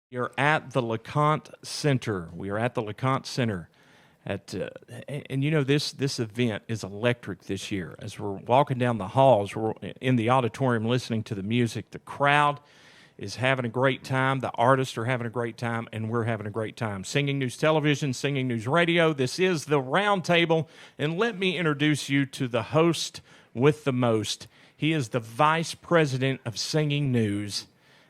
You're at the LeConte Center. We are at the LeConte Center. And you know, this event is electric this year. As we're walking down the halls, we're in the auditorium listening to the music. The crowd is having a great time. The artists are having a great time, and we're having a great time. Singing News Television, Singing News Radio. This is the Roundtable, and let me introduce you to the host with the most. He is the vice president of Singing News.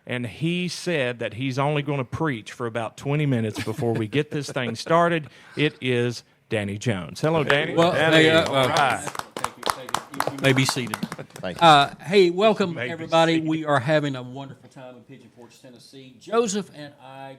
And he said that he's only going to preach for about 20 minutes before we get this thing started. It is Danny Jones. Hello, Danny. Well, Danny. hey, All right. Thank you. You may be seated. Thank you. Hey, welcome, everybody. We are having a wonderful time in Pigeon, Tennessee. Joseph and I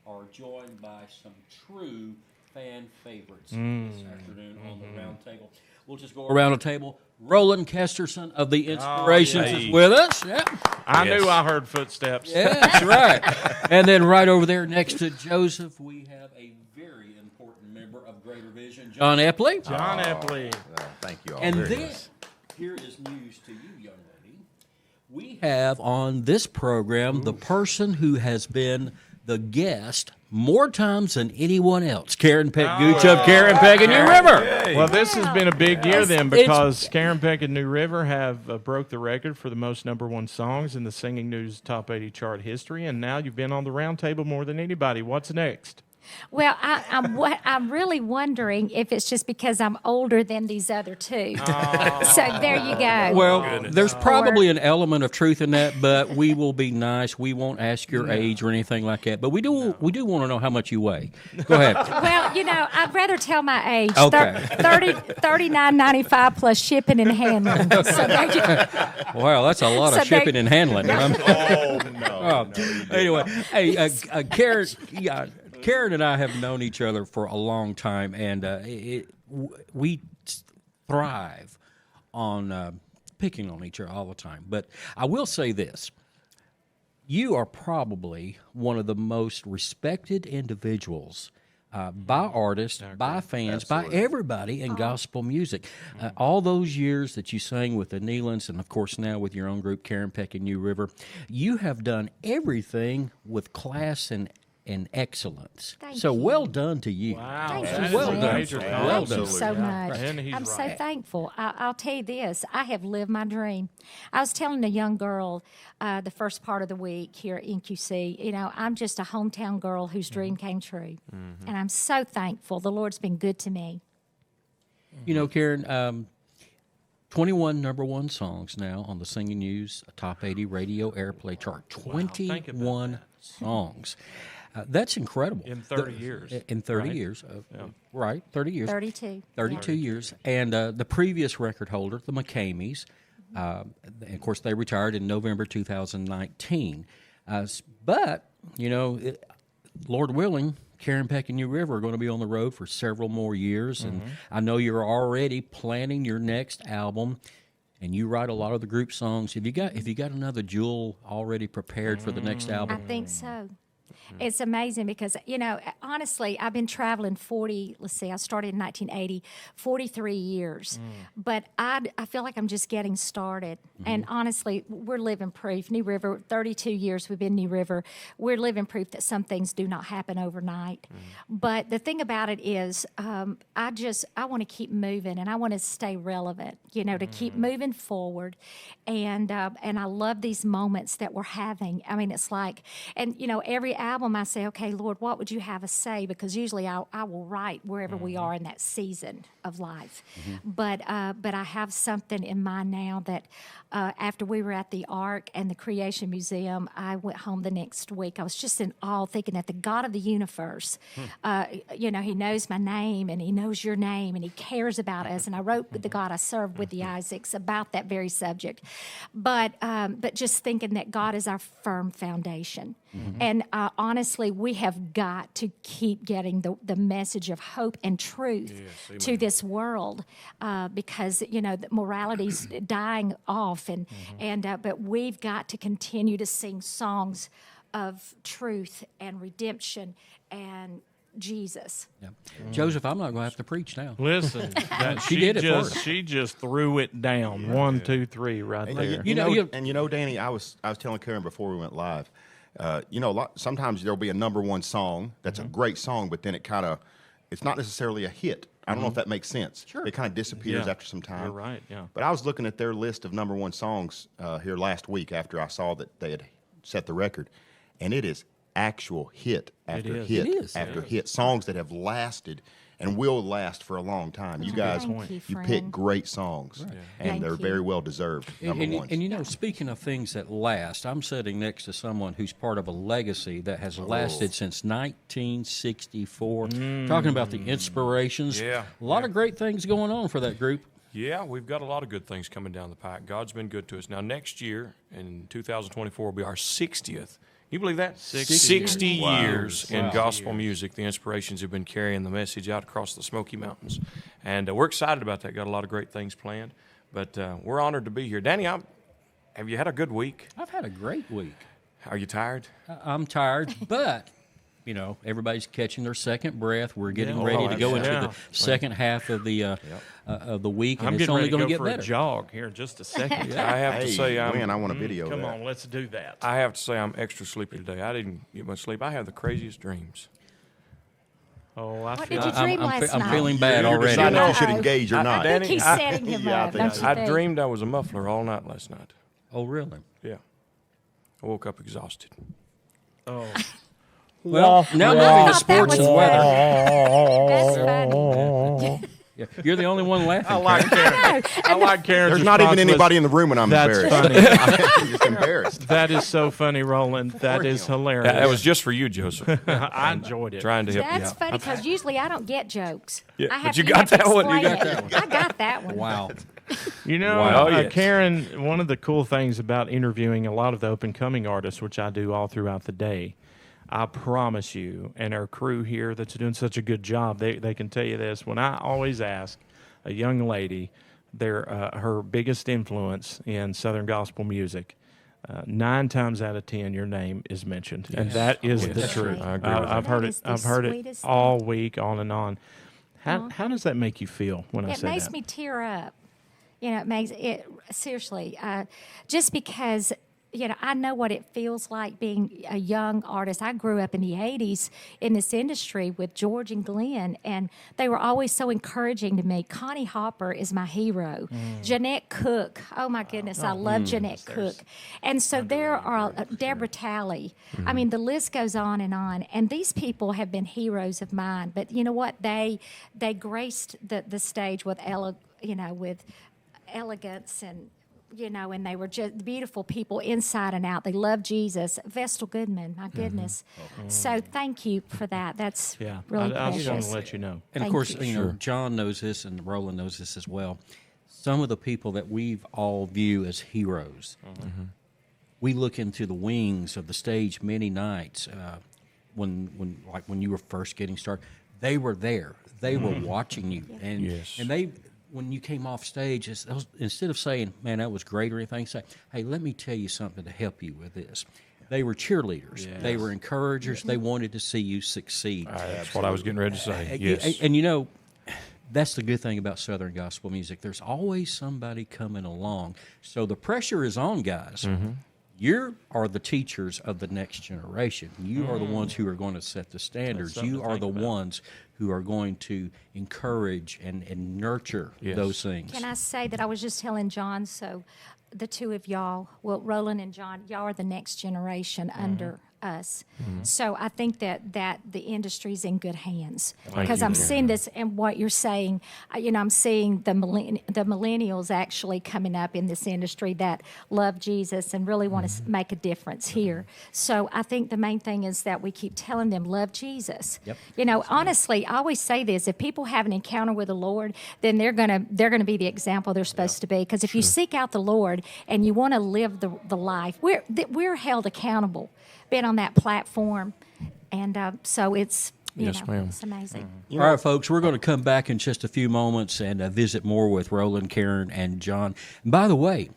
are joined by some true fan favorites this afternoon on the Roundtable. We'll just go around the table. Roland Kesterson of the Inspirations is with us. Yeah. I knew I heard footsteps. Yeah, that's right. And then right over there next to Joseph, we have a very important member of Greater Vision, John Epley. John Epley. Thank you all. And very then, much. here is news to you, young lady. We have on this program the person who has been the guest more times than anyone else, Karen Peck Gooch of Karen Peck and New River. Well, this has been a big year then, because Karen Peck and New River have broke the record for the most #1 songs in the Singing News Top 80 chart history, and now you've been on the Roundtable more than anybody. What's next? Well, I'm really wondering if it's just because I'm older than these other two. So there you go. Well, there's probably an element of truth in that, but we will be nice. We won't ask your age or anything like that. But we do want to know how much you weigh. Go ahead. Well, you know, I'd rather tell my age. Okay. $39.95 plus shipping and handling. So there you go. Wow, that's a lot of shipping and handling. No. Anyway, hey, Karen. Yeah, Karen and I have known each other for a long time, and we thrive on picking on each other all the time. But I will say this. You are probably one of the most respected individuals by artists, by fans, by everybody in gospel music. All those years that you sang with the Nealons, and of course now with your own group, Karen Peck and New River, you have done everything with class and excellence. Thank so you. well done to you. Wow. Thank That you. is Well a done. major Well Thank done. you so much. And he's I'm so right. thankful. I'll tell you this. I have lived my dream. I was telling a young girl the first part of the week here at NQC, you know, I'm just a hometown girl whose dream came true. And I'm so thankful. The Lord's been good to me. You know, Karen, 21 #1 songs now on the Singing News Top 80 radio airplay chart. think about 21 songs. That's incredible. In 30 years. In 30 right? years. Right, 30 years. 32. 32 years. And the previous record holder, the McCameys, and of course, they retired in November 2019. But, you know, Lord willing, Karen Peck and New River are going to be on the road for several more years. And I know you're already planning your next album. And you write a lot of the group songs. Have you got another jewel already prepared for the next I album? think so. It's amazing because, you know, honestly, I've been traveling I started in 1980, 43 years. But I feel like I'm just getting started. And honestly, we're living proof. New River, 32 years we've been New River. We're living proof that some things do not happen overnight. But the thing about it is I want to keep moving and I want to stay relevant, you know, to keep moving forward. And I love these moments that we're having. I mean, it's like, and, you know, every album I say, okay, Lord, what would you have us say? Because usually I will write wherever we are in that season of life. But I have something in mind now that after we were at the Ark and the Creation Museum, I went home the next week. I was just in awe thinking that the God of the universe, you know, he knows my name and he knows your name and he cares about us. And I wrote with the God I served with the Isaacs about that very subject. But just thinking that God is our firm foundation. And honestly, we have got to keep getting the message of hope and truth to this world because, you know, morality's dying off. But we've got to continue to sing songs of truth and redemption and Jesus. Yeah. Joseph, I'm not going to have to preach now. Listen, She did it for us. She just threw it down. 1, 2, 3, right there. You know, Danny, I was telling Karen before we went live, sometimes there'll be a number one song that's a great song, but then it's not necessarily a hit. I don't know if that makes sense. Sure. It kind of disappears Yeah. after some time. You're right, yeah. But I was looking at their list of number one songs here last week after I saw that they had set the record, and it is actual hit after is. hit It is. after hit. Songs that have lasted and will last for a long time. You guys, Thank you, you friend. pick great songs, and Thank they're you. very well deserved number ones. And speaking of things that last, I'm sitting next to someone who's part of a legacy that has lasted since 1964. Talking about the Inspirations. Yeah, A lot of great things going on for that group. Yeah, we've got a lot of good things coming down the pike. God's been good to us. Now, next year, in 2024, will be our 60th. You believe that? 60 years in gospel music. The Inspirations have been carrying the message out across the Smoky Mountains. And we're excited about that. Got a lot of great things planned. But we're honored to be here. Danny, have you had a good week? I've had a great week. Are you tired? I'm tired, but everybody's catching their second breath. We're getting ready to go into yeah. the second half of the week, and I'm it's getting only ready to going go to get for better. a jog here in just a second. I have to say, man, I want a video Come of that. on, let's do that. I have to say I'm extra sleepy today. I didn't get much sleep. I have the craziest dreams. Oh, I What feel did you dream last I'm night? feeling bad You're already. deciding if you should Uh-oh. engage or I- not. I think Danny, he's setting him yeah, I up, think don't so. you I think? dreamed I was a muffler all night last night. Oh, really? Yeah. I woke up exhausted. Oh, Well, now moving I to thought that sports was and weather. That's funny. Yeah, you're the only one laughing. I like Karen. I like Karen's There's not even response was, anybody in the room when I'm That's embarrassed. funny. I'm just embarrassed. That is so funny, Roland. That is hilarious. That was just for you, Joseph. I enjoyed it. Trying to help you That's out. funny because usually I don't get jokes. Yeah, I but have you to, got have to that one. You explain got it. that one. I got that one. Wow. You know, Wow. Oh, yes. Karen, one of the cool things about interviewing a lot of the up-and-coming artists, which I do all throughout the day, I promise you, and our crew here that's doing such a good job, they can tell you this. When I always ask a young lady her biggest influence in Southern gospel music, 9 times out of 10 your name is mentioned, and that is the That's truth. right. I agree with I've that. heard That it. is the I've heard it sweetest all week, on and on. How does that make you feel when I It say makes that? me tear up. It makes it seriously. Just because I know what it feels like being a young artist. I grew up in the '80s in this industry with George and Glenn, and they were always so encouraging to me. Connie Hopper is my hero. Jeanette Cook. Oh my goodness, I love Jeanette Cook. And so there are Deborah Talley. I mean, the list goes on. And these people have been heroes of mine. But you know what? They graced the stage with with elegance and and they were just beautiful people inside and out. They loved Jesus. Vestal Goodman, my goodness. So thank you for that. That's Yeah, really I just want precious. to let you know. And of Thank course, you. John knows this, and Roland knows this as well. Some of the people that we've all view as heroes, we look into the wings of the stage many nights when you were first getting started. They were there. They were watching you, and Yes. and they. When you came off stage, instead of saying, "Man, that was great," or anything, say, "Hey, let me tell you something to help you with this." They were cheerleaders. They were encouragers. They wanted to see you succeed. That's what I was getting ready to say. Yes. And that's the good thing about Southern gospel music. There's always somebody coming along. So the pressure is on, guys. You are the teachers of the next generation. You are the ones who are going to set the standards. something You to are think the about. ones who are going to encourage and nurture those things. Can I say that I was just telling John, so the two of y'all, well, Roland and John, y'all are the next generation under us. So I think that the industry's in good hands because I'm seeing this and what you're saying. I'm seeing the millennials actually coming up in this industry that love Jesus and really want to make a difference here. So I think the main thing is that we keep telling them love Jesus. Yep. Honestly, I always say this: if people have an encounter with the Lord, then they're gonna be the example they're supposed to be. Because if you seek out the Lord and you want to live the life, we're held accountable. Been on that platform, and so it's Yes, ma'am. it's amazing. All right, folks, we're going to come back in just a few moments and visit more with Roland, Karen, and John. And by the way,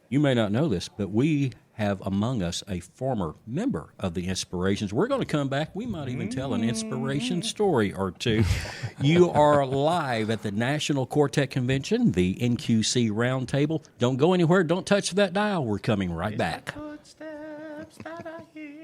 you may not know this, but we have among us a former member of the Inspirations. We're going to come back. We might even tell an inspiration story or two. You are live at the National Quartet Convention, the NQC Roundtable. Don't go anywhere. Don't touch that dial. We're coming right back. footsteps that I hear.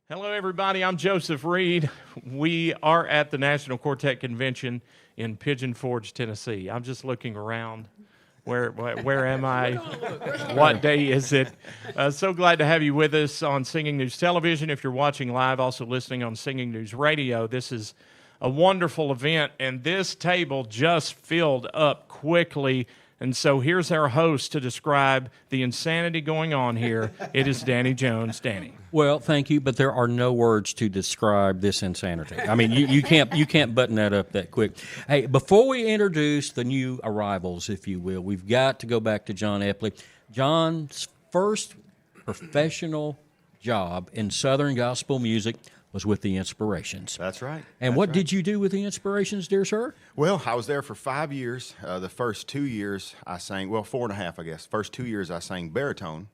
Hello, everybody. I'm Joseph Reed. We are at the National Quartet Convention in Pigeon Forge, Tennessee. I'm just looking around. Where am I? What day is it? So glad to have you with us on Singing News Television. If you're watching live, also listening on Singing News Radio, this is a wonderful event, and this table just filled up quickly. And so here's our host to describe the insanity going on here. It is Danny Jones. Danny. Well, thank you, but there are no words to describe this insanity. I mean, you can't button that up that quick. Hey, before we introduce the new arrivals, if you will, we've got to go back to John Epley. John's first professional job in Southern gospel music was with the Inspirations. That's right. And That's what right. did you do with the Inspirations, dear sir? Well, I was there for 5 years. The first 2 years I sang, well, 4.5, I guess. First 2 years I sang baritone,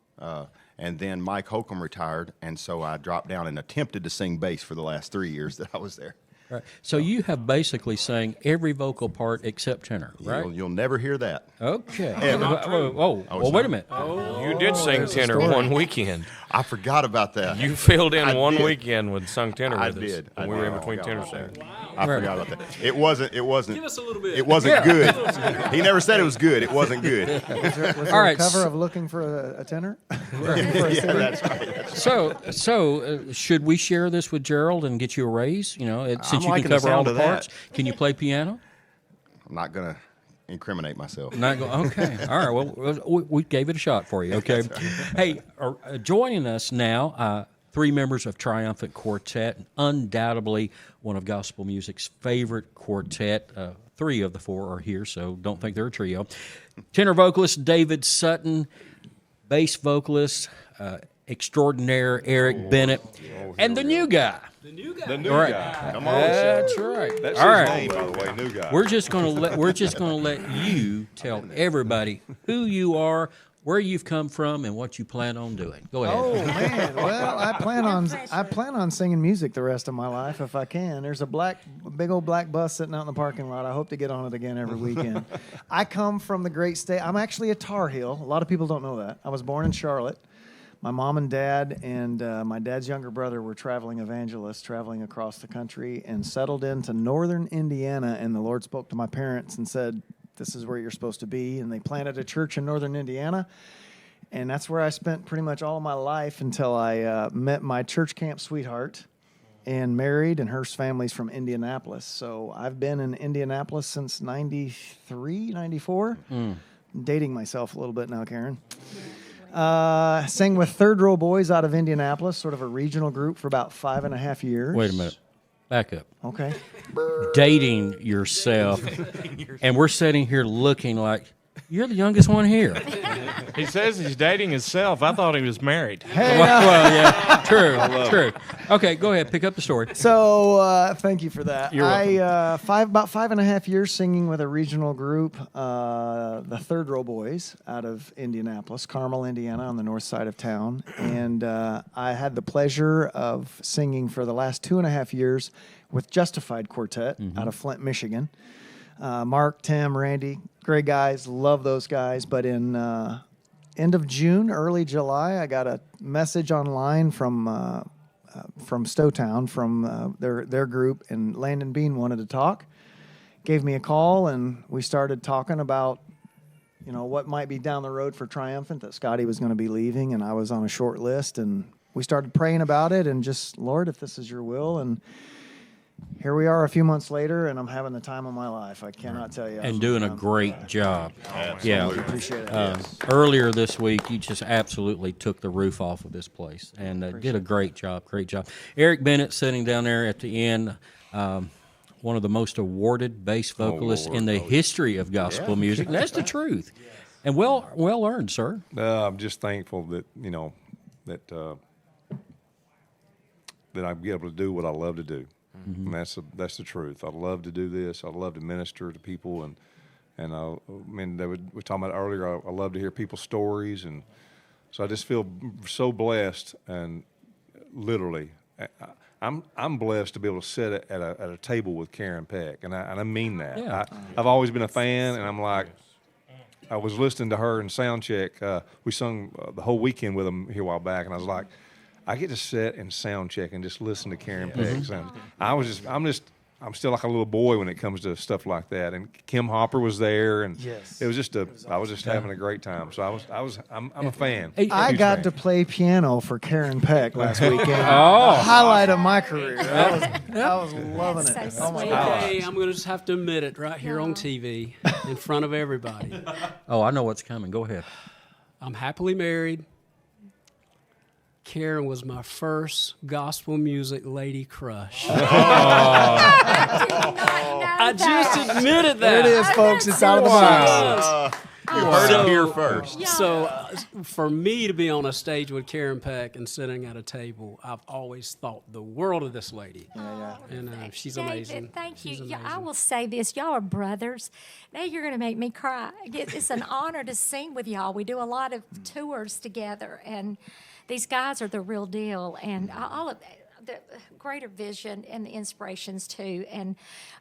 and then Mike Holcomb retired, and so I dropped down and attempted to sing bass for the last 3 years that I was there. Right. So you have basically sang every vocal part except tenor, right? You'll never hear that. Okay. Not true. Well, wait a minute. You did sing tenor one weekend. I forgot about that. You filled in I one did. weekend with sung tenor I with us. did. When I we were did. in between I tenor forgot singers. I forgot about that. It wasn't. Give us a little bit. It wasn't good. He never said it was good. It wasn't good. Was there All right, a cover s- of Looking for a Tenor? Yeah, that's right. So should we share this with Gerald and get you a raise? You know, since you liking can the cover all sound the of that. parts. Can you play piano? I'm not gonna incriminate myself. Not go. Okay. All right. Well, we gave it a shot for you. Okay. Hey, joining us now, 3 members of Triumphant Quartet, undoubtedly one of gospel music's favorite quartet. 3 of the 4 are here, so don't think they're a trio. Tenor vocalist David Sutton, bass vocalist extraordinaire Eric Bennett, and the new guy. The new guy. The new All right. guy. Come on. That's right. That's All his right. name, by the way, new guy. We're just gonna let you tell everybody who you are, where you've come from, and what you plan on doing. Go ahead. Oh man! Well, I plan on singing music the rest of my life if I can. There's a big old black bus sitting out in the parking lot. I hope to get on it again every weekend. I come from the great state. I'm actually a Tar Heel. A lot of people don't know that. I was born in Charlotte. My mom and dad and my dad's younger brother were traveling evangelists, traveling across the country, and settled into northern Indiana. And the Lord spoke to my parents and said, "This is where you're supposed to be." And they planted a church in northern Indiana. And that's where I spent pretty much all of my life until I met my church camp sweetheart and married, and her family's from Indianapolis. So I've been in Indianapolis since 93, 94. Dating myself a little bit now, Karen. Sang with Third Row Boys out of Indianapolis, sort of a regional group, for about 5.5 years. Wait a minute. Back up. Okay. Dating yourself, and we're sitting here looking like you're the youngest one here. He says he's dating himself. I thought he was married. Well, yeah, true. Okay, go ahead. Pick up the story. So thank you for that. You're welcome. About 5.5 years singing with a regional group, the Third Row Boys out of Indianapolis, Carmel, Indiana, on the north side of town. And I had the pleasure of singing for the last 2.5 years with Justified Quartet out of Flint, Michigan. Mark, Tim, Randy, great guys. Love those guys. But in end of June, early July, I got a message online from Stowtown, from their group, and Landon Bean wanted to talk. Gave me a call, and we started talking about, you know, what might be down the road for Triumphant, that Scotty was going to be leaving, and I was on a short list, and we started praying about it, and just, Lord, if this is your will, and here we are a few months later, and I'm having the time of my life. I cannot tell you. And doing a great job. Yeah. Appreciate it. Earlier this week, you just absolutely took the roof off of this place and did a great job. Eric Bennett sitting down there at the end, one of the most awarded bass vocalists in the history of gospel music. And that's the truth. And well earned, sir. I'm just thankful that, you know, that I be able to do what I love to do. And that's the truth. I love to do this. I love to minister to people, and I mean, we were talking about earlier. I love to hear people's stories, and so I just feel so blessed. And literally, I'm blessed to be able to sit at a table with Karen Peck, and I mean that. Yeah. I've always been a fan, and I'm like, I was listening to her in sound check. We sung the whole weekend with them here a while back, and I was like, I get to sit and sound check and just listen to Karen Peck. And I'm still like a little boy when it comes to stuff like that. And Kim Hopper was there, and Yes. it was just I was just having a great time. So I'm a fan. I Huge got fan. to play piano for Karen Peck last weekend. Highlight of my career. I was loving it. That's so Oh my sweet. God. Okay, I'm going to just have to admit it right here on TV in front of everybody. Oh, I know what's coming. Go ahead. I'm happily married. Karen was my first gospel music lady crush. I just admitted that. There it is, folks. It's out of the box. Yes. heard it here first. So, for me to be on a stage with Karen Peck and sitting at a table, I've always thought the world of this lady. And she's David, amazing. thank you. She's Yeah, I amazing. will say this. Y'all are brothers. Now you're going to make me cry. It's an honor to sing with y'all. We do a lot of tours together, and these guys are the real deal. And all of the greater vision and the inspirations too.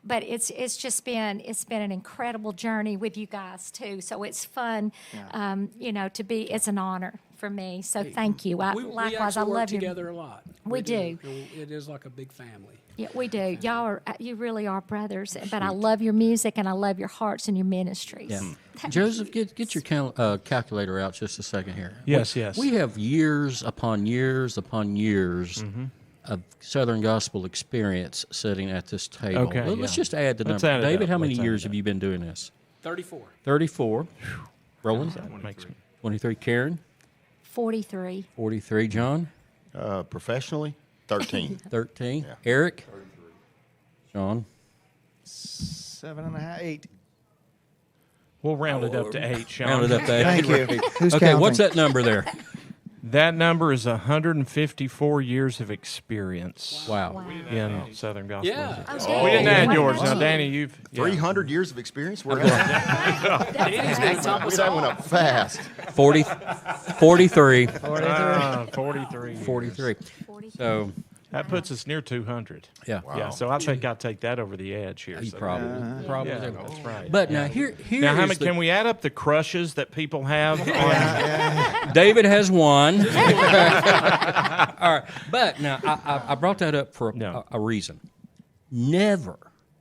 But it's been an incredible journey with you guys too. So it's fun, to be. It's an honor for me. So thank you. We Likewise, I actually work love you. together a lot. We do. It is like a big family. Yeah, we do. You really are brothers. But I love your music and I love your hearts and your ministries. Yeah. Joseph, get your calculator out just a second here. Yes, we, yes. We have years upon years upon years of Southern gospel experience sitting at this table. Okay, Let's yeah. just add the Let's number. add it David, up. how many Let's add years it have up. you been doing this? 34. 34. Roland? That makes me. 23. Karen? 43. 43. John? Professionally, 13. 13. Eric? Sean? 7.5, 8. We'll round it up to 8, Sean. Round it up to 8. Thank you. Who's Okay, counting? what's that number there? That number is 154 years of experience Wow. in Southern gospel Yeah. music. Oh, We didn't add Danny. yours. Now, Wonderful. Danny, you've 300 years of experience? Where that Danny's going to top us went all. up fast. 43. 43. years. 43. So, That puts us near 200. yeah. Yeah, so I think I'll take that over the edge here. You so- probably. Yeah, that's right. But now here Now, how is many, the- can we add up the crushes that people have? on, David has one. All right, but now I brought that up for No. a reason. Never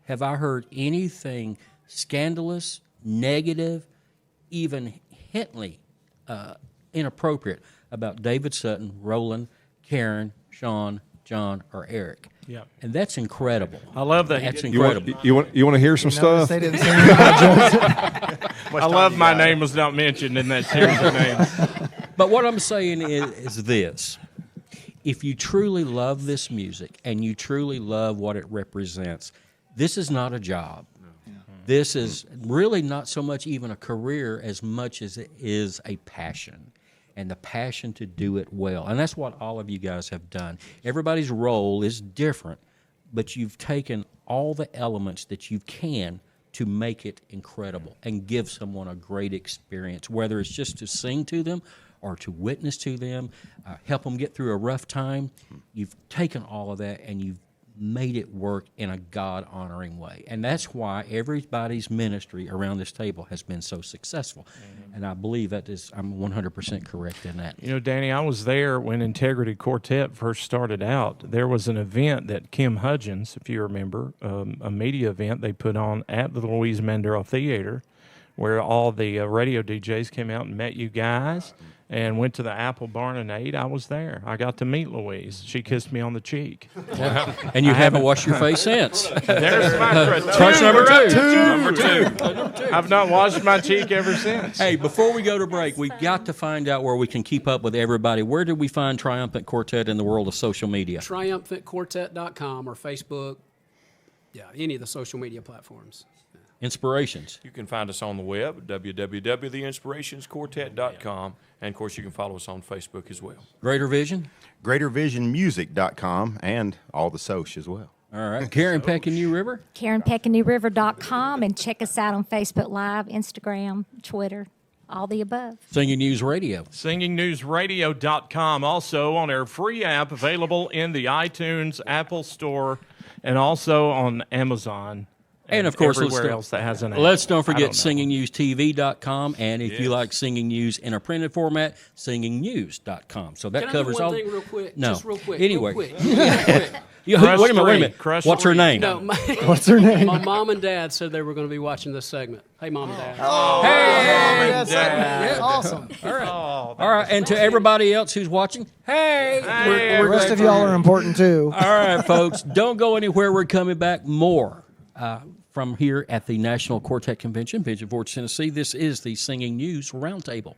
have I heard anything scandalous, negative, even hintly inappropriate about David Sutton, Roland, Karen, Sean, John, or Eric. Yeah. And that's incredible. I love that. he That's didn't- incredible. You want to hear some Notice stuff? they didn't sing about Joseph. I love my name was not mentioned in that series of names. But what I'm saying is this. If you truly love this music and you truly love what it represents, this is not a job. This is really not so much even a career as much as it is a passion, and the passion to do it well. And that's what all of you guys have done. Everybody's role is different, but you've taken all the elements that you can to make it incredible and give someone a great experience, whether it's just to sing to them or to witness to them, help them get through a rough time. You've taken all of that and you've made it work in a God-honoring way. And that's why everybody's ministry around this table has been so successful. And I believe that is, I'm 100% correct in that. You know, Danny, I was there when Integrity Quartet first started out. There was an event that Kim Hudgens, if you remember, a media event they put on at the Louise Mandel Theater, where all the radio DJs came out and met you guys and went to the Apple Barn and ate. I was there. I got to meet Louise. She kissed me on the cheek. And you haven't washed your face since. There's my Crush number two. Number two. I've not washed my cheek ever since. Hey, before we go to break, we've got to find out where we can keep up with everybody. Where did we find Triumphant Quartet in the world of social media? TriumphantQuartet.com or Facebook. Yeah, any of the social media platforms. Inspirations. You can find us on the web, www.theinspirationsquartet.com. And, of course, you can follow us on Facebook as well. Greater Vision. GreaterVisionMusic.com and all the soch as well. All right. Karen Peck and New River. KarenPeckandNewRiver.com, and check us out on Facebook Live, Instagram, Twitter, all the above. Singing News Radio. SingingNewsRadio.com, also on our free app available in the iTunes, Apple Store, and also on Amazon. And, of course, everywhere else that has an app. Let's don't I forget know. SingingNewsTV.com. And if you Yes. like singing news in a printed format, SingingNews.com. So that Can covers I do one all. thing real quick? No. Just real quick. Anyway. Real quick. You- Crush wait a minute. Wait a three. minute. Crush What's her three. name? No, What's her name? my mom and dad said they were going to be watching this segment. Hey, mom and dad. Hey. That's awesome. All right. And to everybody else who's watching, hey. The rest of y'all are important too. All right, folks. Don't go anywhere. We're coming back more from here at the National Quartet Convention, Pigeon Forge, Tennessee. This is the Singing News Roundtable.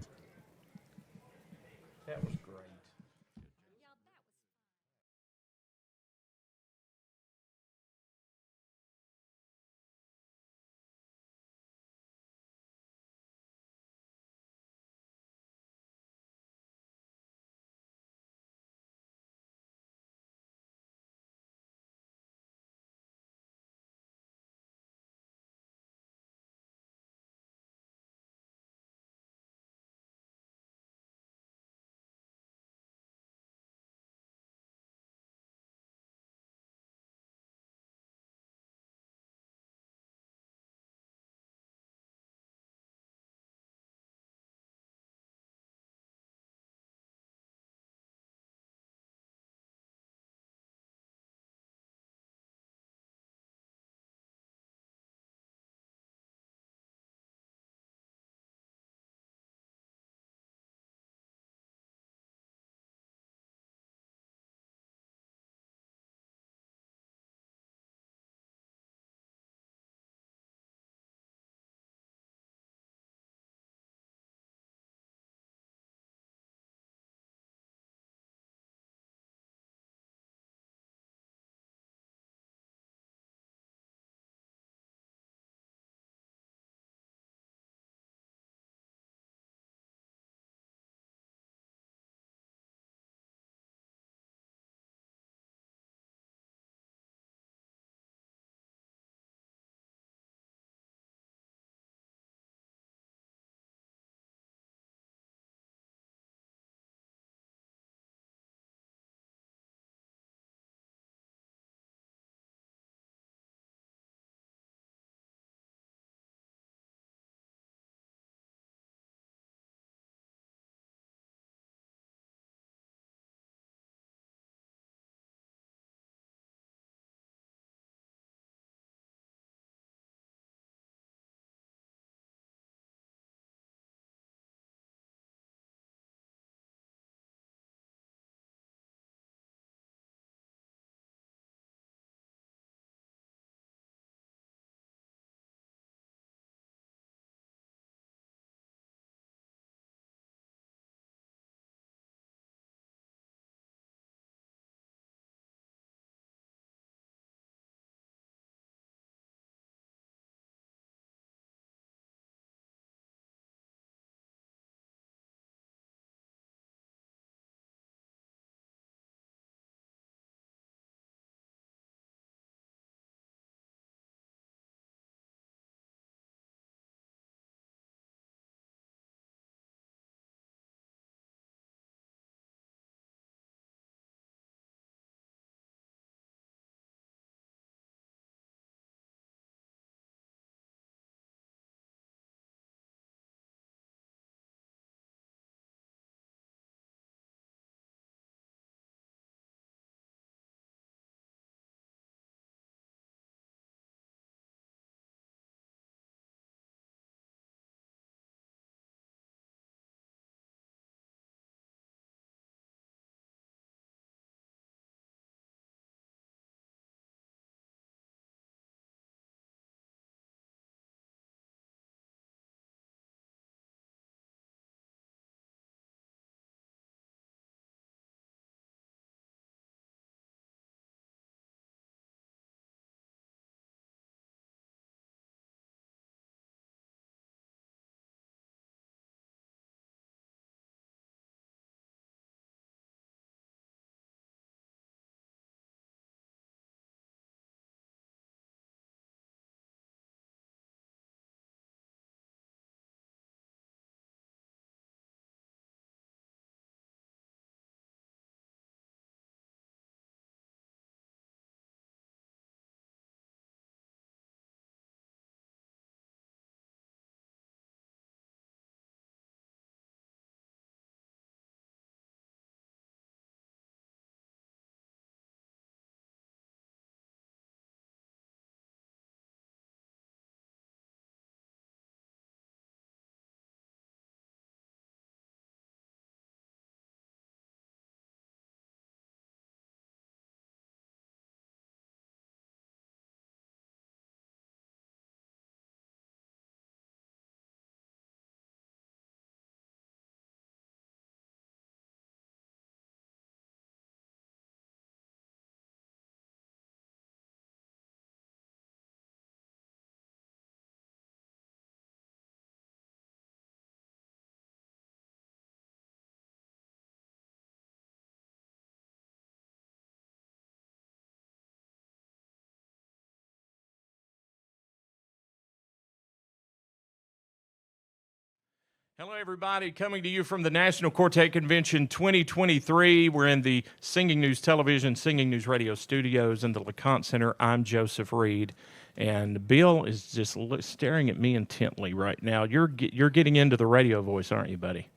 Hello, everybody. Coming to you from the National Quartet Convention 2023. We're in the Singing News Television, Singing News Radio studios in the LeConte Center. I'm Joseph Reed, and Bill is just staring at me intently right now. You're getting into the radio voice, aren't you, buddy?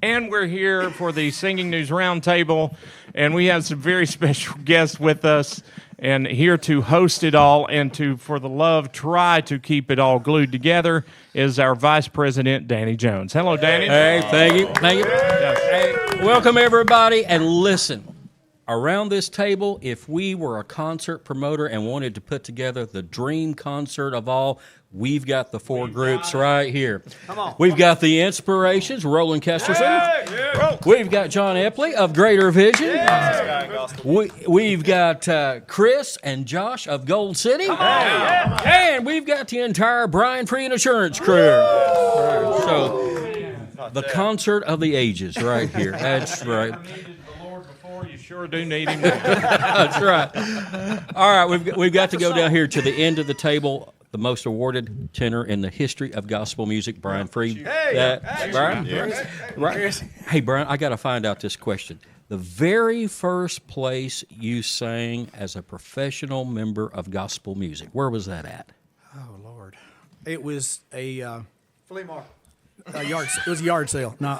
And we're here for the Singing News Roundtable, and we have some very special guests with us, and here to host it all and to, for the love, try to keep it all glued together is our Vice President, Danny Jones. Hello, Danny. Hey, thank you. Hey, welcome, everybody, and listen. Around this table, if we were a concert promoter and wanted to put together the dream concert of all, we've got the four groups right here. Come on. We've got the Inspirations, Roland Kesterson. We've got John Epley of Greater Vision. We've got Chris and Josh of Gold City. And we've got the entire Brian Free and Assurance crew. So, the concert of the ages right here. That's right. You sure do need him. That's right. All right, we've got to go down here to the end of the table. The most awarded tenor in the history of gospel music, Brian Free. Brian? Yeah. Right. Hey, Brian, I got to find out this question. The very first place you sang as a professional member of gospel music, where was that at? Oh, Lord. It was a Flea market. it was a yard sale. No,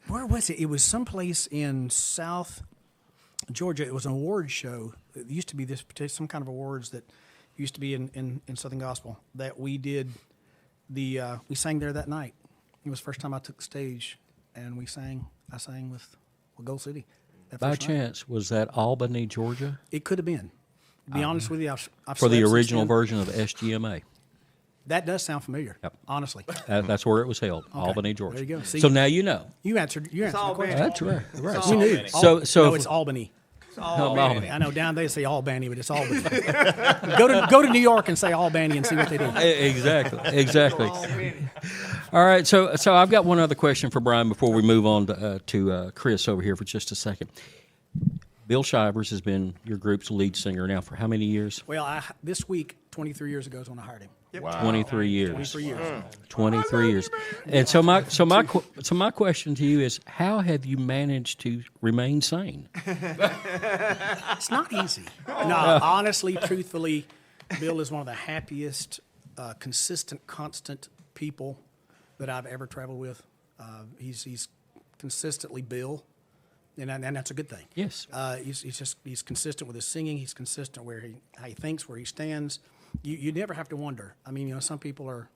where was it? It was someplace in South Georgia. It was an award show. It used to be some kind of awards that used to be in Southern Gospel that we did. We sang there that night. It was the first time I took the stage, and I sang with Gold City. By chance, was that Albany, Georgia? It could have been. To be honest with you, I've for the slept since original then. version of SGMA. That does sound familiar. Yep. Honestly. That's where it was held, Albany, Georgia. There you go. See, so now you know. You answered the question. That's right. Right. You knew. So No, it's Albany. Albany. I know down there they say Albany, but it's Albany. go to New York and say Albany and see what they do. Exactly. All right, so I've got one other question for Brian before we move on to Chris over here for just a second. Bill Shivers has been your group's lead singer now for how many years? Well, this week, 23 years ago is when I hired him. Wow. 23 years. 23 years. 23 years. And so my question to you is, how have you managed to remain sane? It's not easy. No, honestly, truthfully, Bill is one of the happiest, consistent, constant people that I've ever traveled with. He's consistently Bill, and that's a good thing. Yes. He's consistent with his singing. He's consistent how he thinks, where he stands. You never have to wonder. I mean, some people are,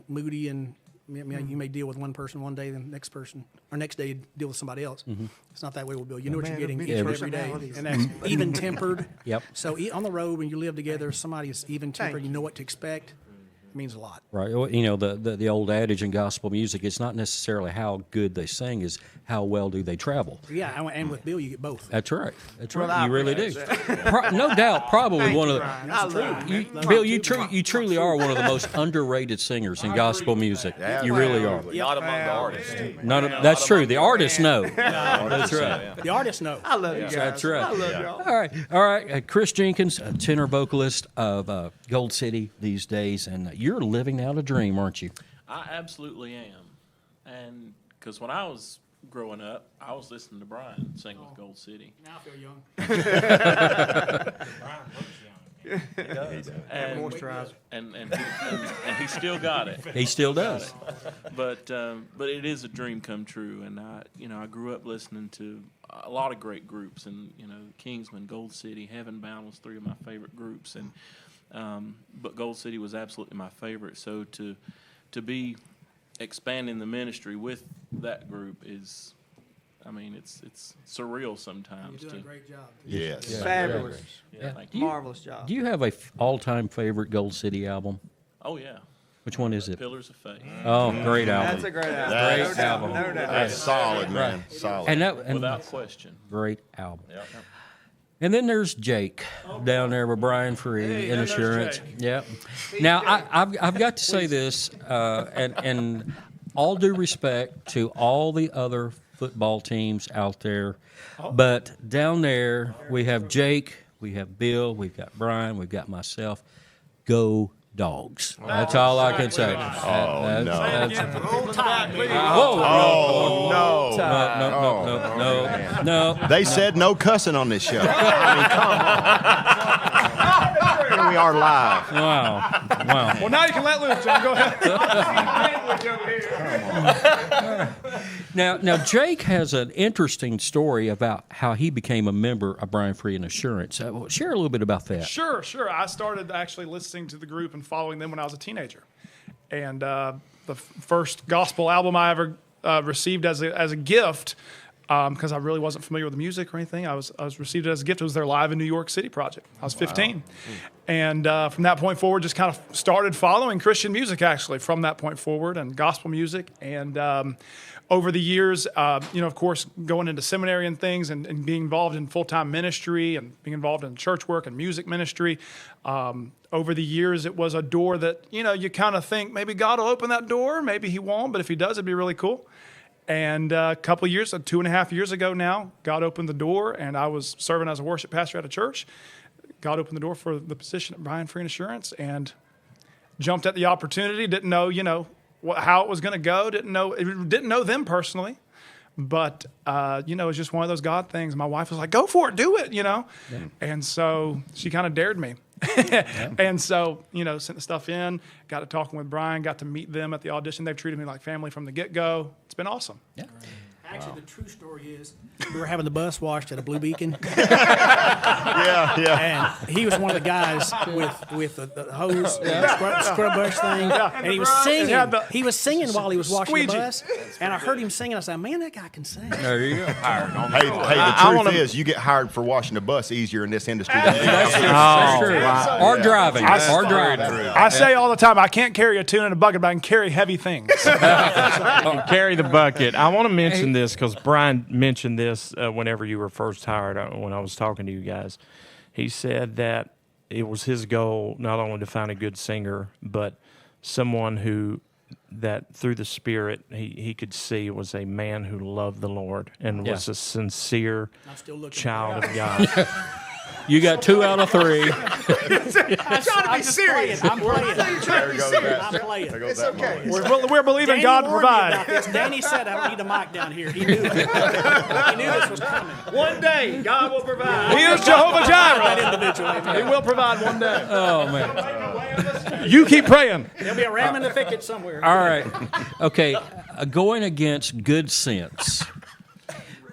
moody, and you may deal with one person one day, then next day you deal with somebody else. Mm-hmm. It's not that way with Bill. You know what you're getting each and every day, and that's even tempered. Yep. So on the road, when you live together, somebody is even tempered. You know what to expect. It means a lot. Right. Well, the old adage in gospel music, it's not necessarily how good they sing, is how well do they travel. Yeah, and with Bill, you get both. That's right. That's right. You really do. No doubt, probably one of the. Bill, you truly are one of the most underrated singers in gospel music. You really are. Not among the artists. That's true. The artists know. That's right. The artists know. I love you guys. That's right. I love y'all. All right. Chris Jenkins, a tenor vocalist of Gold City these days, and you're living out a dream, aren't you? I absolutely am. And because when I was growing up, I was listening to Brian sing with Gold City. Now I feel young. Brian looks young. He does. And he still got it. He still does. But it is a dream come true. And I grew up listening to a lot of great groups, and Kingsman, Gold City, Heaven Bound was three of my favorite groups, and but Gold City was absolutely my favorite. So to be expanding the ministry with that group is, it's surreal sometimes. You're doing a great job. Yes. Yeah. Fabulous. Yeah, thank you. Marvelous job. Do you have a all-time favorite Gold City album? Oh yeah. Which one is it? Pillars of Faith. Oh, great album. That's a great album. That's, No doubt. No doubt. that's solid, man. Solid. And Without question. great album. Yep. And then there's Jake down there with Brian Free in Assurance. Yep. Now I've got to say this, and all due respect to all the other football teams out there, but down there we have Jake, we have Bill, we've got Brian, we've got myself. Go dogs. That's all I can say. Oh, no. Whoa. No. They said no cussing on this show. I mean, come on. Here we are live. Wow. Well, now you can let loose, John. Go ahead. Now, Jake has an interesting story about how he became a member of Brian Free and Assurance. Share a little bit about that. Sure. I started actually listening to the group and following them when I was a teenager. And the first gospel album I ever received as a gift, because I really wasn't familiar with the music or anything, I was received it as a gift. It was their Live in New York City project. I was 15. Wow. And from that point forward, just kind of started following Christian music, actually, from that point forward, and gospel music. And over the years, of course, going into seminary and things and being involved in full-time ministry and being involved in church work and music ministry, over the years, it was a door that, you kind of think maybe God will open that door, maybe he won't, but if he does, it'd be really cool. And a couple of years, 2.5 years ago now, God opened the door, and I was serving as a worship pastor at a church. God opened the door for the position at Brian Free and Assurance, and jumped at the opportunity. Didn't know, how it was going to go. Didn't know them personally, but it was just one of those God things. My wife was like, "Go for it, do it," Yeah. And so she kind of dared me. And so, sent the stuff in, got to talking with Brian, got to meet them at the audition. They've treated me like family from the get-go. It's been awesome. Yeah. Actually, the true story is we were having the bus washed at a Blue Beacon. Yeah. And he was one of the guys with the hose, scrub brush thing. And he was singing. He was singing while he was washing the bus. And I heard him singing. I said, "Man, that guy can sing." There you go. Hey, the truth is, you get hired for washing the bus easier in this industry than That's true. Wow. Or driving. I say all the time, I can't carry a tune in a bucket, but I can carry heavy things. Carry the bucket. I want to mention this because Brian mentioned this whenever you were first hired, when I was talking to you guys. He said that it was his goal not only to find a good singer, but someone that through the Spirit he could see was a man who loved the Lord and was a sincere child of God. You got 2 out of 3. I'm trying to be serious. I'm playing. I'm playing. It's okay. We're believing Danny God to warned me provide. about this. Danny said, "I don't need a mic down here." He knew it. He knew this was coming. One day, God will provide. He is Jehovah Jireh. He will provide one day. Oh, man. You keep praying. There'll be a ram in the thicket somewhere. All right. Okay. Going against good sense.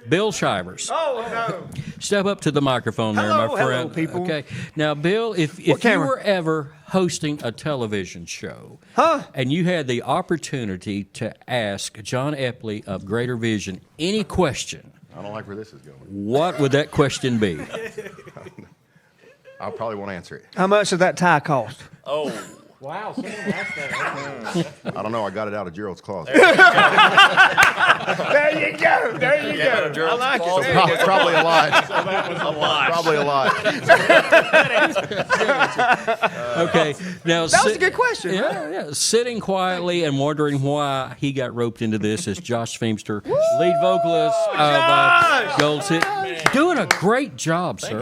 Bill Shivers. Oh, no. Step up to the microphone there, my friend. Hello, people. Okay. Now, Bill, if you were ever hosting a television show and you had the opportunity to ask John Epley of Greater Vision any question, I don't like where this is going. what would that question be? I probably won't answer it. How much did that tie cost? Oh. Wow, someone asked that. I don't know. I got it out of Gerald's closet. There you go. I like it. Probably a lot. Probably a lot. Okay. Now, That was a good question. Yeah. Sitting quietly and wondering why he got roped into this is Josh Feimster, lead vocalist of Gold City. Doing a great job, sir.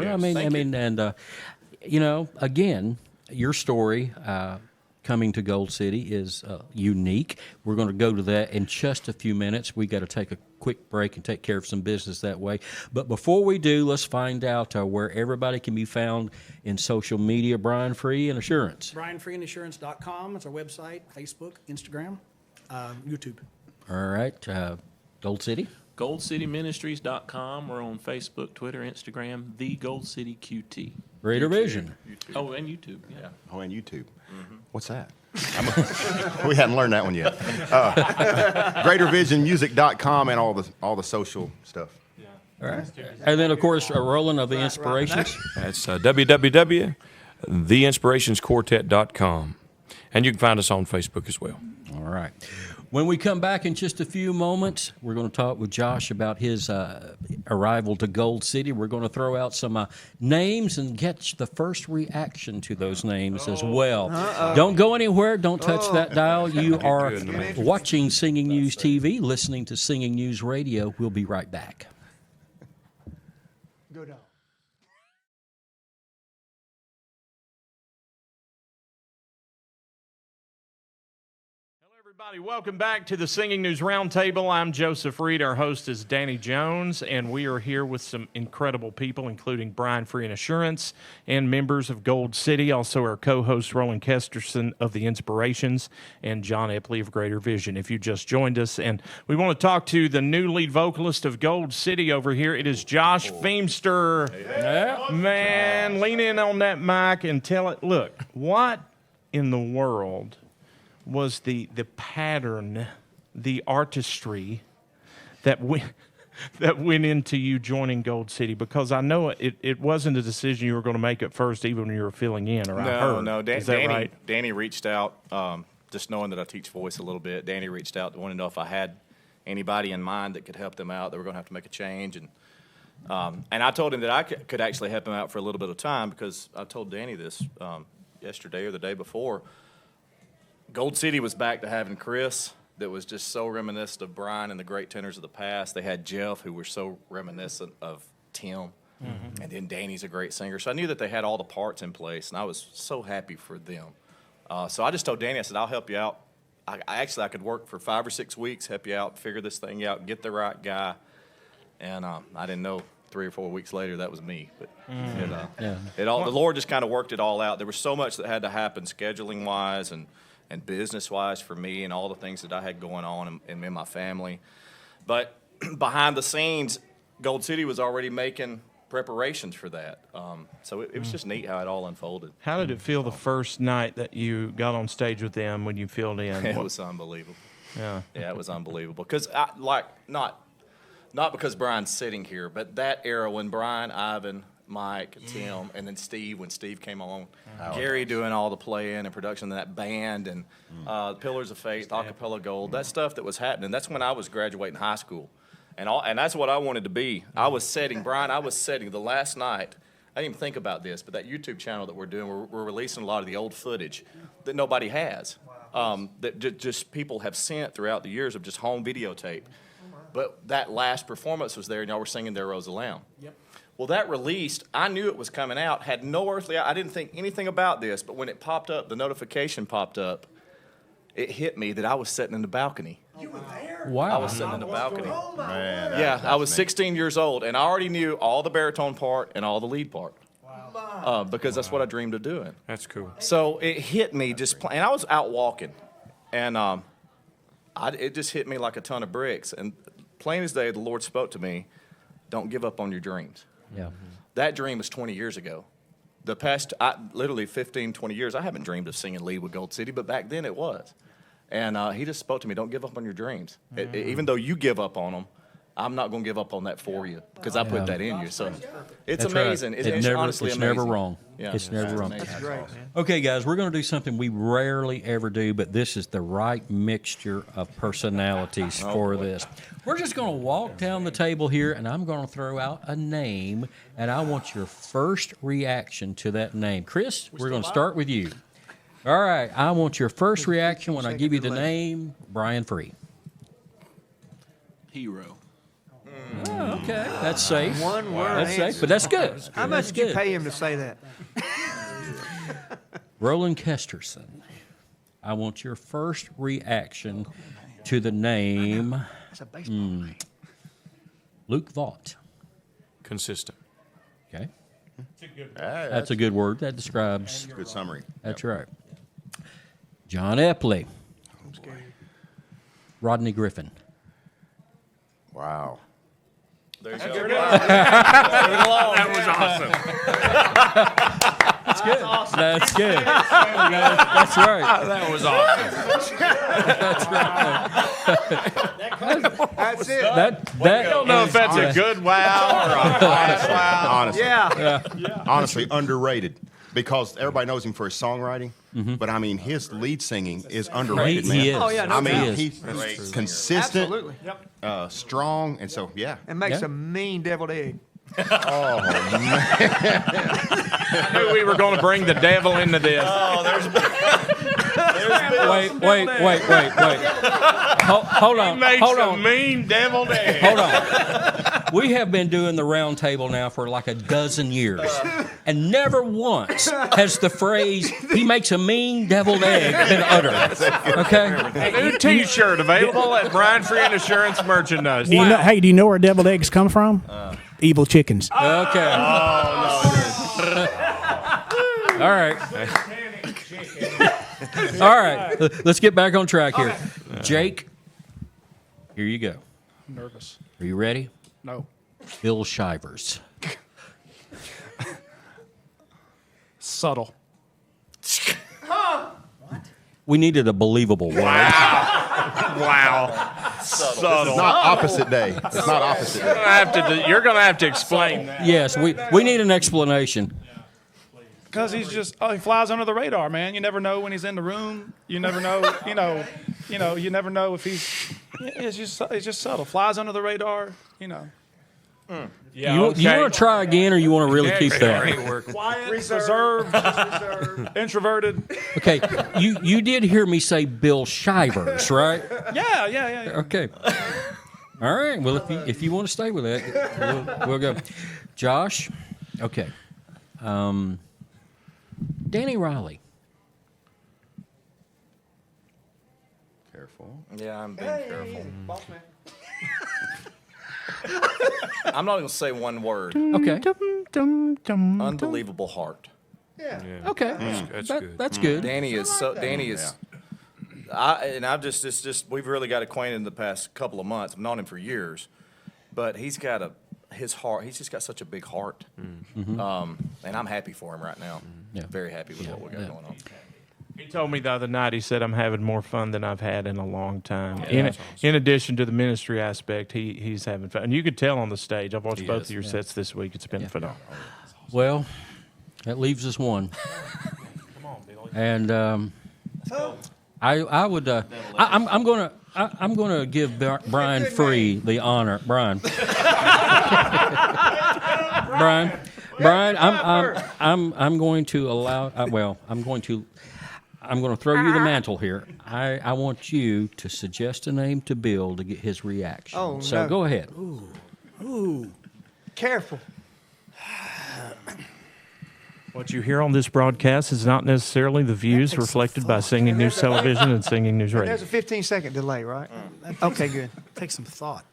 Again, your story coming to Gold City is unique. We're going to go to that in just a few minutes. We got to take a quick break and take care of some business that way. But before we do, let's find out where everybody can be found in social media. Brian Free and Assurance. BrianFreeandAssurance.com is our website, Facebook, Instagram, YouTube. All right. Gold City. GoldCityMinistries.com. We're on Facebook, Twitter, Instagram, The Gold City QT. Greater Vision. Oh, and YouTube. Yeah. Oh, and YouTube. What's that? We hadn't learned that one yet. GreaterVisionMusic.com and all the social stuff. All right. And then, of course, Roland of The Inspirations. That's www.theinspirationsquartet.com. And you can find us on Facebook as well. All right. When we come back in just a few moments, we're going to talk with Josh about his arrival to Gold City. We're going to throw out some names and get the first reaction to those names as well. Don't go anywhere. Don't touch that dial. You are watching Singing News TV, listening to Singing News Radio. We'll be right back. Go down. Everybody, welcome back to the Singing News Roundtable. I'm Joseph Reed. Our host is Danny Jones, and we are here with some incredible people, including Brian Free and Assurance and members of Gold City. Also, our co-host Roland Kesterson of The Inspirations and John Epley of Greater Vision. If you just joined us, and we want to talk to the new lead vocalist of Gold City over here. It is Josh Feemster. Yeah. Man, lean in on that mic and tell it. Look, what in the world was the pattern, the artistry that went into you joining Gold City? Because I know it wasn't a decision you were going to make at first, even when you were filling in, or I heard. No, Is that right? Danny reached out, just knowing that I teach voice a little bit. Danny reached out to want to know if I had anybody in mind that could help them out. They were going to have to make a change, and I told him that I could actually help him out for a little bit of time, because I told Danny this yesterday or the day before. Gold City was back to having Chris, that was just so reminiscent of Brian and the great tenors of the past. They had Jeff, who were so reminiscent of Tim, and then Danny's a great singer. So I knew that they had all the parts in place, and I was so happy for them. So I just told Danny, I said, I'll help you out. I could work for 5 or 6 weeks, help you out, figure this thing out, get the right guy. And I didn't know 3 or 4 weeks later that was me. But the Lord just kind of worked it all out. There was so much that had to happen scheduling-wise and business-wise for me, and all the things that I had going on in my family. But behind the scenes, Gold City was already making preparations for that. So it was just neat how it all unfolded. How did it feel the first night that you got on stage with them when you filled in? It was unbelievable. Yeah, it was unbelievable. Because not because Brian's sitting here, but that era when Brian, Ivan, Mike, Tim, and then Steve, when Steve came on, Gary doing all the playing and production of that band, and Pillars of Faith, Acapella Gold, that stuff that was happening. That's when I was graduating high school, and that's what I wanted to be. I was setting the last night. I didn't even think about this, but that YouTube channel that we're doing, we're releasing a lot of the old footage that nobody has, that just people have sent throughout the years of just home videotape. But that last performance was there, and y'all were singing "There Rose a Lamb." Yep. Well, that released, I knew it was coming out, had no earthly, I didn't think anything about this, but when it popped up, the notification popped up, it hit me that I was sitting in the balcony. You were there? Wow. I was sitting in the balcony. Man, I was 16 years old, and I already knew all the baritone part and all the lead part. Wow. Because that's what I dreamed of doing. That's cool. So it hit me and I was out walking, and it just hit me like a ton of bricks. And plain as day, the Lord spoke to me, don't give up on your dreams. Yeah. That dream was 20 years ago. The past, literally 15, 20 years, I haven't dreamed of singing lead with Gold City, but back then it was. And he just spoke to me, don't give up on your dreams. Even though you give up on them, I'm not going to give up on that for you, because I put that in you. So it's That's amazing. Right. It's honestly it's amazing. never wrong. Yeah. It's never wrong. That's great, man. Okay, guys, we're going to do something we rarely ever do, but this is the right mixture of personalities for this. We're just going to walk down the table here, and I'm going to throw out a name, and I want your first reaction to that name. Chris, we're going to start with you. All right, I want your first reaction when I give you the name, Brian Free. Hero. Oh, okay, that's safe. One word That's safe, answer. but that's good. How much did you pay him to say that? Roland Kesterson, I want your first reaction to the name It's a baseball name. Luke Vaught. Consistent. Okay, That's that's a good word. That describes. a good summary. That's right. John Epley. I'm scared. Rodney Griffin. Wow. There's your That was awesome. That's good. That's good. That's right. That was awesome. That's it. That I don't know if that's a good wow or a bad wow. Honestly, Yeah. honestly, underrated, because everybody knows him for his songwriting. But I mean, his lead singing is underrated, He man. is. Oh, yeah, no I mean, doubt. he's consistent, Absolutely. strong, and so yeah. And makes Yeah. a mean deviled egg. I knew we were going to bring the devil into this. Wait. Hold on. Makes Hold a on. mean deviled egg. Hold on. We have been doing the round table now for like a dozen years, and never once has the phrase "he makes a mean deviled egg" been uttered. Okay. New T-shirt available at Brian Free and Assurance Merchandise. Do you know, hey, do you know where deviled eggs come from? Evil chickens. Okay. All right. All right. Let's get back on track here. Jake, here you go. I'm nervous. Are you ready? No. Bill Shivers. Subtle. We needed a believable word. Wow. It's not opposite day. It's not opposite day. You're going to have to explain that. Yes, we need an explanation. Because he flies under the radar, man. You never know when he's in the room. You never know, you never know if he's. It's just subtle. Flies under the radar, Yeah, You want to try again, or you want to really keep that? Quiet, reserved, introverted. Okay, you did hear me say Bill Shivers, right? Yeah. Okay. All right. Well, if you want to stay with that, we'll go. Josh. Okay. Danny Riley. Careful. Yeah, I'm being careful. I'm not going to say one word. Okay. Unbelievable heart. Okay. That's good. That's good. Danny is so. Danny is. I've just we've really got acquainted in the past couple of months. I've known him for years, but he's got his heart. He's just got such a big heart, and I'm happy for him right now. Yeah. Very happy with what we got going on. He told me the other night, he said, I'm having more fun than I've had in a long time. In addition to the ministry aspect, he's having fun. And you could tell on the stage. I've watched both of your sets this week. It's been phenomenal. Well, that leaves us one. And I would I'm gonna give Brian Free the honor. Brian. Brian, I'm going to allow. I'm going to throw you the mantle here. I want you to suggest a name to Bill to get his reaction. Oh, so no. go ahead. Ooh. Careful. What you hear on this broadcast is not necessarily the views reflected by Singing News Television and Singing News Radio. There's a 15-second delay, right? Okay, good. Take some thought.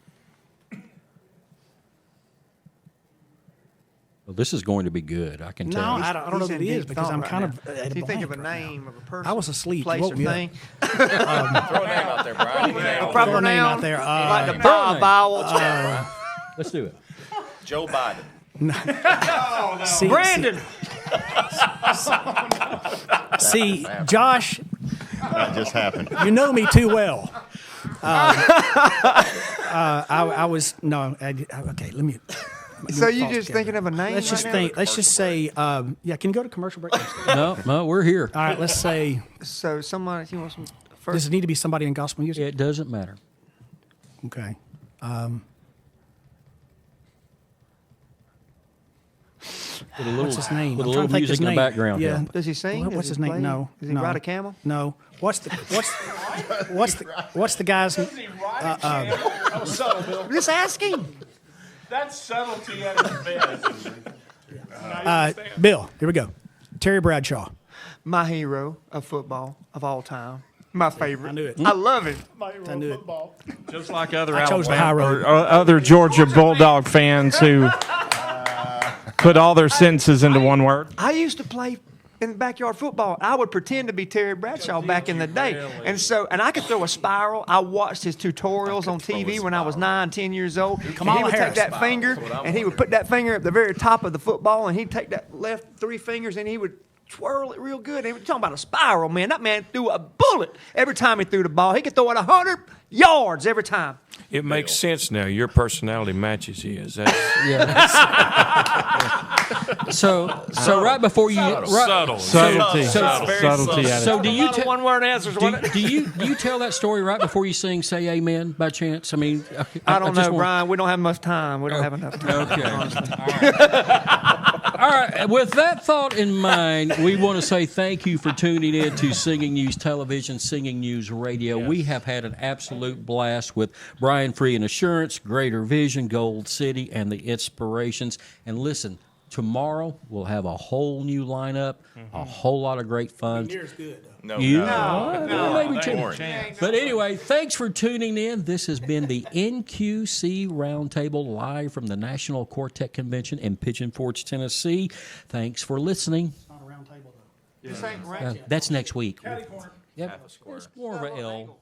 Well, this is going to be good. I can No, tell. I don't know what it is because I'm kind of at a If you think of a blank right now. name of a person, I was asleep. place, You woke or me up. thing, Throw a name out there, Brian. a proper Throw a name noun, out there. like the Throw a name. vowel. Let's do it. Joe Biden. See, Brandon. See, Josh, That just happened. you know me too well. I was no. Okay, let me. So you just thinking of a name? Let's just right think. Let's just say. Yeah, can you go to commercial break? No, we're here. All right, let's say. now? So somebody, you want some first? Does it need to be somebody in gospel music? It doesn't matter. Okay. What's his name? With a I'm little trying to think music his in the name. background. Yeah. Yeah. Does he sing? What's Does his he name? play? No. Does he no. ride a camel? No. What's the guy's? Just asking. That's subtlety at its best. Bill. Here we go. Terry Bradshaw. My hero of football of all time. My favorite. I knew it. I love it. I knew it. Just like other I chose the Alabama, high road. or other Georgia Bulldog fans who put all their sentences into one word. I used to play in backyard football. I would pretend to be Terry Bradshaw back in the day. And I could throw a spiral. I watched his tutorials on TV when I was 9, 10 years old. And he would take that finger and he would put that finger at the very top of the football and he'd take that left 3 fingers and he would twirl it real good. And he was talking about a spiral, man. That man threw a bullet every time he threw the ball. He could throw it 100 yards every time. It makes sense now. Your personality matches his. That's So right before you subtle. Subtlety. So Subtlety at So its do you tell one-word answers, wasn't it? do you tell that story right before you sing "Say Amen" by chance? I mean, I don't just know, want- Brian. We don't have much time. We don't have enough time. Okay. honestly. All All right. With that thought in mind, we want to say thank you for tuning in to Singing News Television, Singing News Radio. Yes. We have had an absolute blast with Brian Free and Assurance, Greater Vision, Gold City, and the Inspirations. And listen, tomorrow we'll have a whole new lineup, a whole lot of great fun. Near as good. No, maybe too. But anyway, thanks for tuning in. This has been the NQC Roundtable live from the National Quartet Convention in Pigeon Forge, Tennessee. Thanks for listening. It's not a round table, though. This ain't right. That's next week. Catty corner. Yep. It's more of a L.